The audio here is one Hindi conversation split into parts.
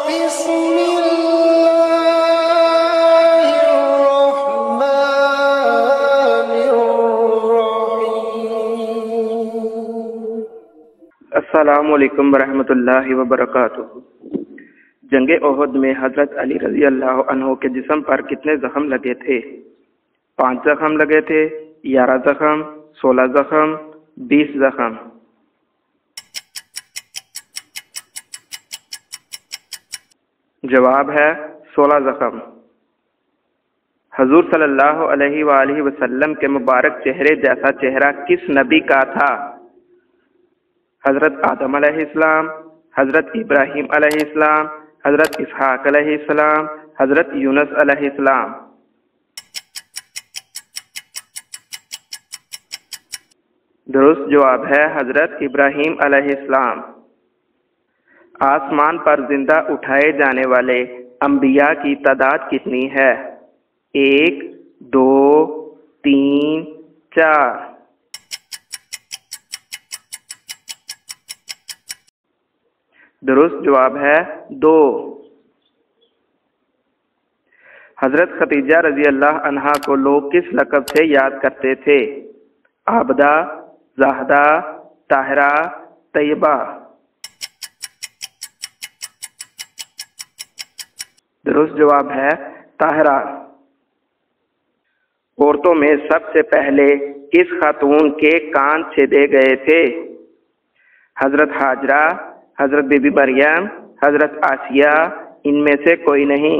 अस्सलामुअलैकुम वरहमतुल्लाहि वबरकातुहू। जंगे ओहद में हजरत अली रजी अल्लाह अन्हो के जिस्म पर कितने जख्म लगे थे? 5 जख्म लगे थे, 11 जख्म, 16 जख्म, 20 जख्म? जवाब है 16 जख्म। हजूर सल्लल्लाहु अलैहि वसल्लम के मुबारक चेहरे जैसा चेहरा किस नबी का था? हजरत आदम अलैहिस्सलाम, हजरत इब्राहिम अलैहिस्सलाम, हजरत इसहाक अलैहिस्सलाम, हजरत यूनुस अलैहिस्सलाम? दुरुस्त जवाब है हजरत इब्राहिम अलैहिस्सलाम। आसमान पर जिंदा उठाए जाने वाले अंबिया की तादाद कितनी है? 1, 2, 3, 4? दुरुस्त जवाब है 2। हजरत खदीजा रजी अल्लाह अन्हा को लोग किस लक़ब से याद करते थे? आबदा, ज़ाहदा, ताहिरा, तैयबा? दुरुस्त जवाब है ताहिरा। औरतों में सबसे पहले किस खातून के कान छेदे गए थे? हजरत हाजरा, हजरत बीबी मरियम, हजरत आसिया, इनमें से कोई नहीं?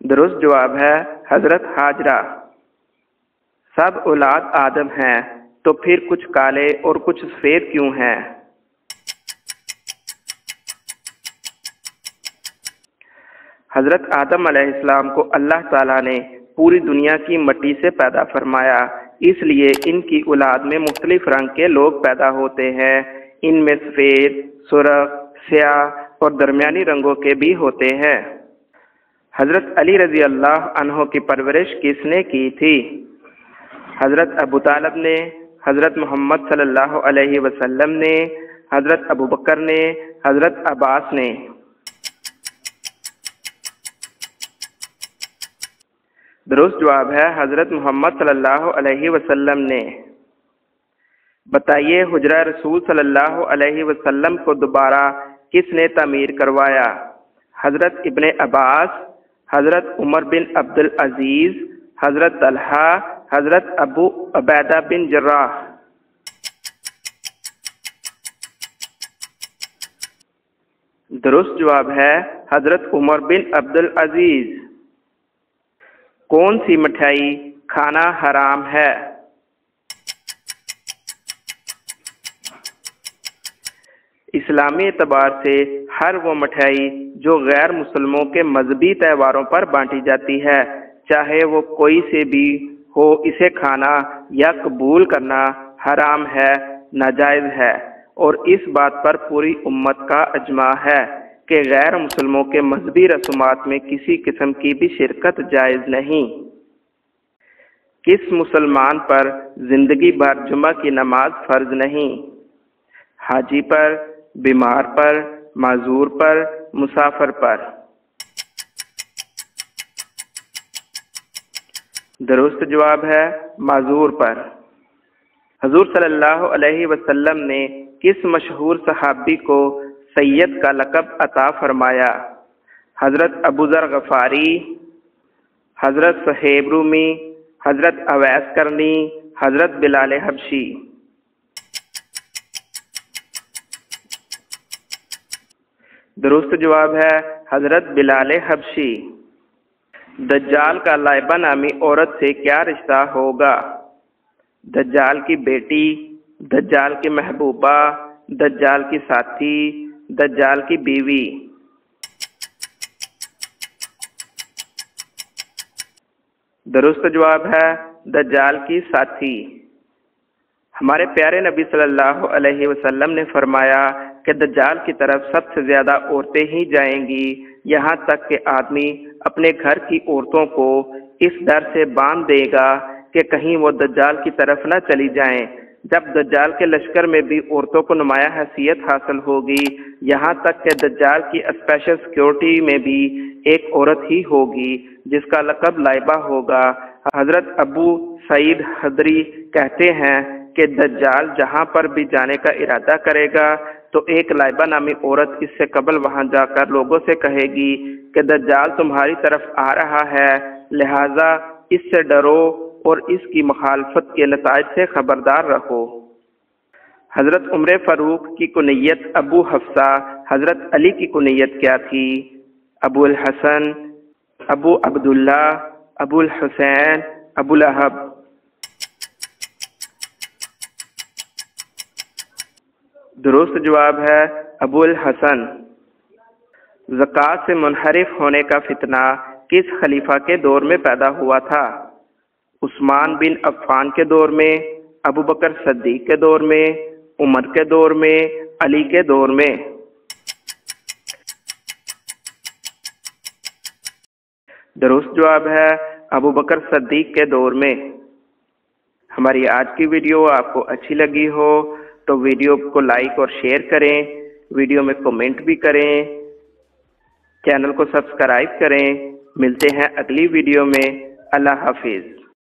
दुरुस्त जवाब है हजरत हाजरा। सब औलाद आदम हैं, तो फिर कुछ काले और कुछ सफेद क्यों हैं? हजरत आदम अलैहिस्सलाम को अल्लाह ताला ने पूरी दुनिया की मिट्टी से पैदा फरमाया, इसलिए इनकी औलाद में मुख्तलिफ रंग के लोग पैदा होते हैं। इनमें सफ़ेद, सुर्ख, स्याह और दरमियानी रंगों के भी होते हैं। हजरत अली रजी अल्लाह अन्हो की परवरिश किसने की थी? हजरत अबू तालिब ने, हजरत मोहम्मद सल्लल्लाहु अलैहि वसल्लम ने, हजरत अबू बकर ने, हजरत अब्बास ने? दुरुस्त जवाब है हजरत मोहम्मद सल्लल्लाहु अलैहि वसल्लम ने। बताइए, हुजरा रसूल सल्लल्लाहु अलैहि वसल्लम को दोबारा किसने तामीर करवाया? हजरत इब्ने अब्बास, हजरत उमर बिन अब्दुल अजीज, हजरत तलहा, हजरत अबू उबैदा बिन जर्राह? दुरुस्त जवाब है हजरत उमर बिन अब्दुल अजीज। कौन सी मिठाई खाना हराम है? इस्लामी एतबार से हर वो मिठाई जो गैर मुसलमानों के मजहबी त्योहारों पर बांटी जाती है, चाहे वो कोई से भी हो, इसे खाना या कबूल करना हराम है, नाजायज है। और इस बात पर पूरी उम्मत का अजमा है कि गैर मुसलमानों के मजहबी रसूमात में किसी किस्म की भी शिरकत जायज़ नहीं। किस मुसलमान पर जिंदगी भर जुमा की नमाज फर्ज नहीं? हाजी पर, बीमार पर, माजूर पर, मुसाफिर पर? दुरुस्त जवाब है माजूर पर। हजूर सल्लल्लाहु अलैहि वसल्लम ने किस मशहूर सहाबी को सैयद का लक़ब अता फरमाया? हजरत अबू ज़र गफ़ारी, हजरत सुहैब रूमी, हजरत अवैस करनी, हजरत बिलाल हबशी? दुरुस्त जवाब है हजरत बिलाल हबशी। दज्जाल का लाइबा नामी औरत से क्या रिश्ता होगा? दज्जाल की बेटी, दज्जाल की महबूबा, दज्जाल की साथी, दज्जाल की बीवी? दुरुस्त जवाब है दज्जाल की साथी। हमारे प्यारे नबी सल्लल्लाहु अलैहि वसल्लम ने फरमाया कि दज्जाल की तरफ सबसे ज्यादा औरतें ही जाएंगी, यहाँ तक कि आदमी अपने घर की औरतों को इस डर से बांध देगा कि कहीं वो दज्जाल की तरफ न चली जाएं। जब दज्जाल के लश्कर में भी औरतों को नुमाया हैसियत हासिल होगी, यहाँ तक कि दज्जाल की स्पेशल सिक्योरिटी में भी एक औरत ही होगी जिसका लक़ब लाइबा होगा। हजरत अबू सईद खदरी कहते हैं कि दज्जाल जहाँ पर भी जाने का इरादा करेगा तो एक लाइबा नामी औरत इससे कबल वहां जाकर लोगों से कहेगी कि दज्जाल तुम्हारी तरफ आ रहा है, लिहाजा इससे डरो और इसकी मुखालफत के नताइज से खबरदार रहो। हजरत उमर फारूक की कुनियत अबू हफ्सा, हजरत अली की कुनियत क्या थी? अबुल हसन, अबू अब्दुल्ला, अबुल हुसैन, अबुल अहब। दुरुस्त जवाब है अबुल हसन। ज़कात से मुनहरिफ होने का फितना किस खलीफा के दौर में पैदा हुआ था? उस्मान बिन अफ़्फ़ान के दौर में, अबू बकर सद्दीक़ के दौर में, उमर के दौर में, अली के दौर में? दुरुस्त जवाब है अबू बकर सद्दीक़ के दौर में। हमारी आज की वीडियो आपको अच्छी लगी हो तो वीडियो को लाइक और शेयर करें, वीडियो में कमेंट भी करें, चैनल को सब्सक्राइब करें। मिलते हैं अगली वीडियो में। अल्लाह हाफिज़।